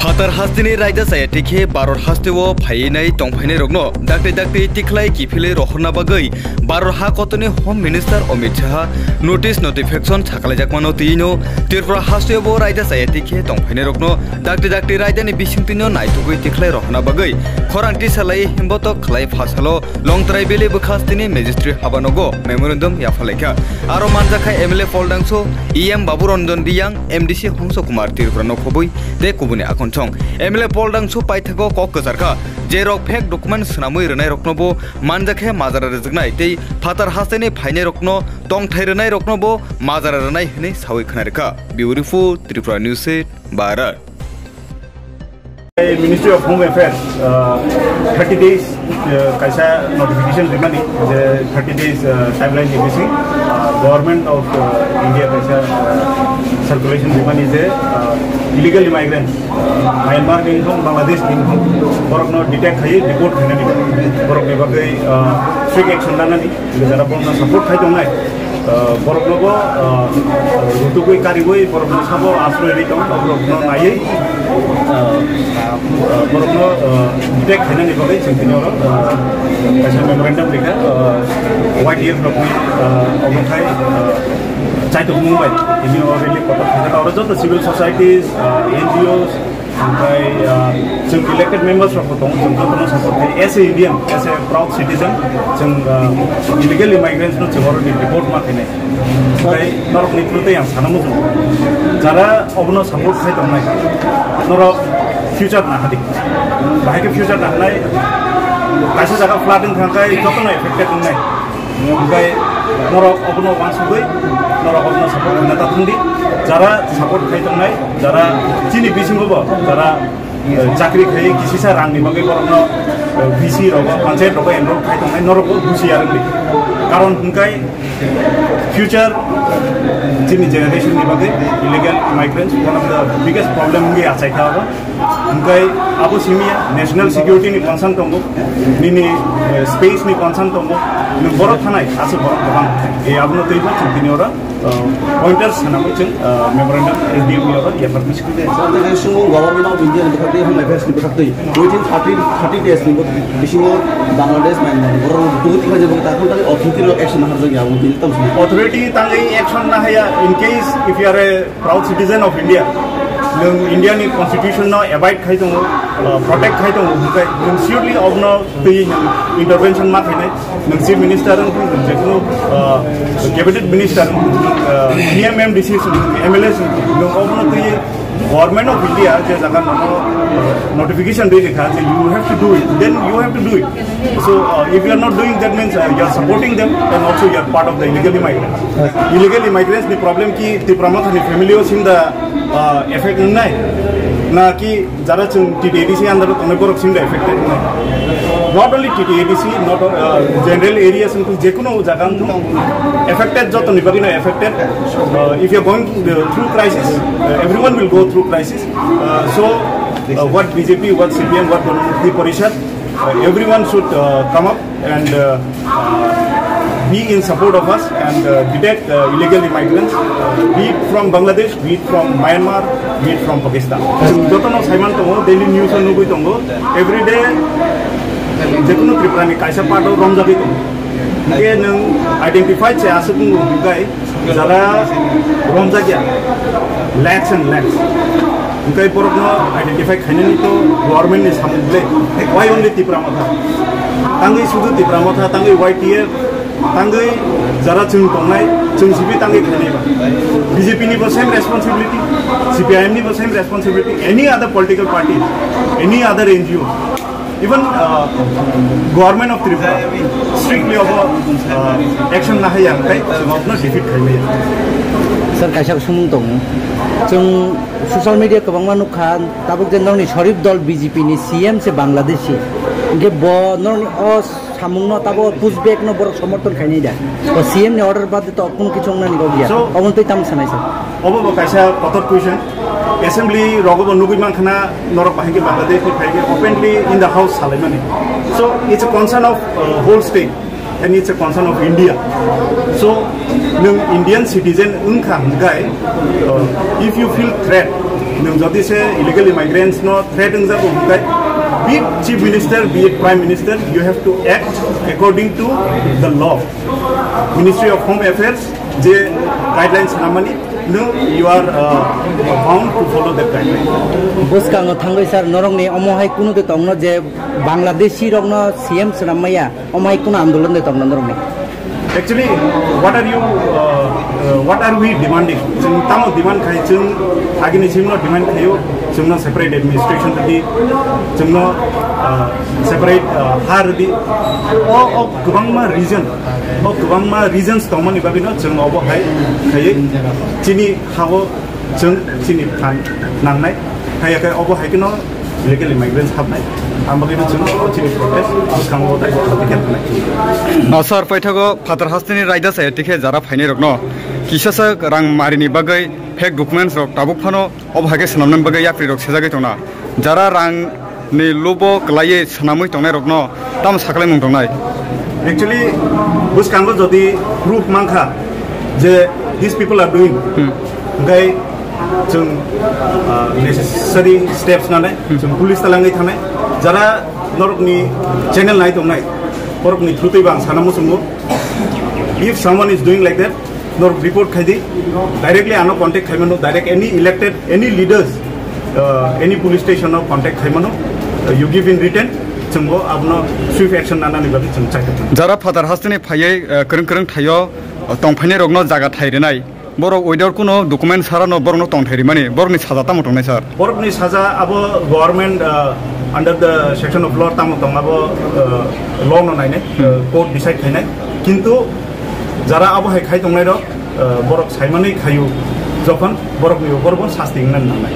फातार हास्तिनि रायजा सायाटिखे भारत हास्तेओ फायैनाय तंफायनाय रगनो दाक्ते दाक्ते तिख्लाय किफिले रखना बागै भारत हा कतनि home minister Amit Shah notice notification छाकालायजाकमानो तिनो त्रिपुरा हास्तेओ रायजा सायाटिखे तंफायनाय रगनो दाक्ते दाक्ते रायजानि बिसिंतिनो नायथुगै तिख्लाय रखना बागै खरांथि सालाय हिमबत खलाय फासालो लं ट्राइबेलि बखास्तिनि मेजिस्ट्रेट हाबानगो मेमोरेंडम याफालायखा आरो मानजाखाय एमएलए फलडांसो इएम बाबुरंजन दियां एमडीसी हंस कुमार त्रिपुरा नखबोय दे कुबुनि आखन एमएलए पलडांसु पाइथाको कक कसारखा जे रक फेक डकुमेंट सनामै रनाय रकनबो मानजाखे माजारा रजगनाय तै फातार हास्तेनि फायनाय रकनो तंग थाय रनाय रकनबो माजारा रनाय हनै सावै खनारखा beautiful Tripura news Bharat Ministry of Home Affairs 30 days kaisa notification dimani 30 days timeline dibisi government of India kaisa circulation dimani je illegal immigrants Myanmar ni hong Bangladesh ni hong borok no detect khai deport khane ni borok ni bagai strict action nana ni jara borok support khai dongai borok no go rutu koi kariboi borok no sabo asro ri tong borok no nai borok no detect khane ni bagai singtini oro kaisa memorandum likha YTF block ni obon khai chai to Mumbai ini already kota kota oro jot civil societies NGOs sampai some elected members of the Tong support as a Indian, as a proud citizen, some illegal immigrants no already report makine. Sampai norok nikrute yang sana mutu. Jara obno support khai tongnai. Norok future na hadi. Bahai ke future na nai. Kaisa jaga flooding thangkai joto na affected tongnai. Sampai norok obno wansugoi, norok obno support na tathandi. Jara support khai tongnai, jara chini bisingobo, jara chakri khai kisi sa rang ni bagai borokno VC rogo panchayat rogo enroll khai tongnai noroko busi arangli. Karon hungkai future chini generation ni bagai illegal immigrants one of the biggest problem ngi achai thawa hungkai abo simia national security ni concern tongo nini space ni concern tongo ni borok thanai asu borok bang e abno teiba chintini ora pointers namo chung memorandum SDM ora ya permission de sa sungu government of India ni khate hum affairs ni khate within 30 days ni bisingo Bangladesh Myanmar borok duti khaje bang ta khon authority action har jagi abu til tam authority tangai action na haya in case if you are a proud citizen of India nung Indian constitution no abide khai dong protect khai dong nung surely of no the intervention ma khai nung chief minister nung jekno cabinet minister MMDC MLS nung of no the government of India je jaga no notification de likha you have to do it then you have to do it so if you are not doing that means you are supporting them and also you are part of the illegal immigrants the problem ki the promote ni family in the effect nai na ki jara chung TTADC under tone borok sim the affected nai not only TTADC not general areas in jekuno jaga affected joto ni bagino affected if you are going through crisis everyone will go through crisis so what BJP what CPM what the Parishad everyone should come up and be in support of us and detect illegal immigrants be it from Bangladesh be it from Myanmar be it from Pakistan joto no saiman tongo daily news anu goi tongo every day jekuno Tripura ni kaisa part of romjagi tongo ye nung identify che asukung bukai jara romjagi lakhs and lakhs bukai porok no identify khanani to government ni samble why only Tripura matha tangai sudu Tripura matha tangai YTF tangai jara chung tongnai chung sibi tangai khanai ba BJP ni same responsibility CPIM ni same responsibility any other political party any other NGO even government of Tripura strictly of action na hayang kai of no defeat khai sir kaisa sumung tong chung social media kabang manu khan tabuk den ni sharif dol BJP ni CM se Bangladeshi ge bo no samung no tabo pushback no borok समर्थन खाइनै दा o CM ni order bad to kon kichong na ni go dia obon tei tam sanai sir obo kaisa kotor question assembly rogobo nugui man khana norok bahingi Bangladesh ni phaige openly in the house salaimani so it's a concern of whole state and it's a concern of India so nung Indian citizen unkhang guy if you feel threat नों जदि से illegal इमाइग्रेंट्स no threat जाबो हमखाय be it chief minister, be it prime minister, you have to act according to the law. Ministry of Home Affairs, je guidelines namani, no, you are bound to follow that guideline. Buskang thangai sir norong ni omohai kuno de tongno je Bangladeshi rongno CM Ramaya omai kuno andolan de tongno norong ni. Actually, what are we demanding? Chung tamo demand khai chung agini chimno demand khayo chungno separate administration di chungno separate har di o gubangma regions tomani babino chung obo khai khaye chini hawo chung chini than nangnai khaya kai obo hai kino illegal immigrants habnai ambagino chung chini protest buskang otai khatiket nai Nasar paithago Father Hastini raida sa tikhe jara phaini rokno kisasa rang marini bagai fake documents rok tabuk phano obhage sanamnan bagai yapri rok sejagai tona jara rang ni lobo klaye sanamui tongnai rokno tam saklai mung tongnai. Actually buskango jodi proof mangkha je these people are doing gai chung necessary steps nanai chung police talangai thanai jara norokni channel nai tongnai porokni thrutai bang sanamu sungo if someone is doing like that nor report khaidi directly ano contact khaimano direct any elected any leaders any police station no contact khaimano you give in written chungo abno swift action nanani babi chung chai jara Father Hastini phaiye kreng thayo tongphaini rokno jaga thairenai borok without kuno document sarano borokno tongthairi mani borokni saja tamo tongnai sir borokni saja abo government under the section of law tamo tongabo law no naine court decide khainai kintu jara abo hai khai tongnai ro borok saimani khayu jokhon borok ni borok sasti ngan nanai